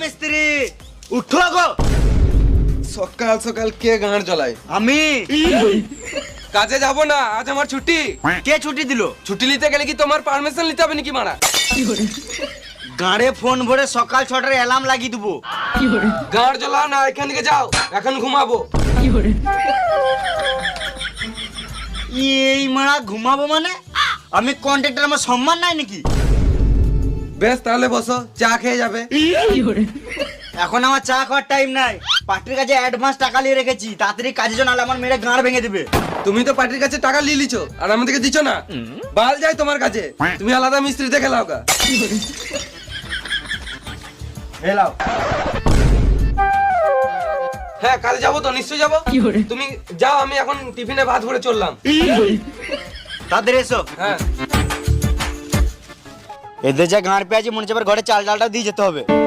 মিস্ত্রি উঠো গো। সকাল সকাল কে গাঁড় জ্বলায়? আমি। কাজে যাব না, আজ আমার ছুটি। কে ছুটি দিল? ছুটি নিতে গেলে কি তোমার পারমিশন নিতে হবে নাকি মারা? গাড়ে ফোন ভরে সকাল 6টার অ্যালার্ম লাগিয়ে দেবো। গাঁড় জ্বলাও না, এখান থেকে যাও, এখন ঘুমাবো। এই মারা ঘুমাবো মানে? আমি কন্ট্রাক্টর, আমার সম্মান নাই নাকি? বেশ তাহলে বসো, চা খেয়ে যাবে। এখন আমার চা খাওয়ার টাইম নাই। পার্টির কাছে অ্যাডভান্স টাকা নিয়ে রেখেছি, তাড়াতাড়ি কাজে জন্য, নাহলে আমার মেরে গাঁড় ভেঙে দেবে। তুমি তো পার্টির কাছে টাকা নিয়ে লিছো আর আমাদেরকে দিছো না। বাল যাই তোমার কাছে, তুমি আলাদা মিস্ত্রি দেখে লাও গা। হেলাও। হ্যাঁ কাজে যাবো তো, নিশ্চয়ই যাবো। তুমি যাও, আমি এখন টিফিনে ভাত ভরে চললাম। তাদের এসো। হ্যাঁ এদের যা গাঁড় পেয়ে আছে, মনে হচ্ছে এবার ঘরে চাল ডালটা দিয়ে যেতে হবে।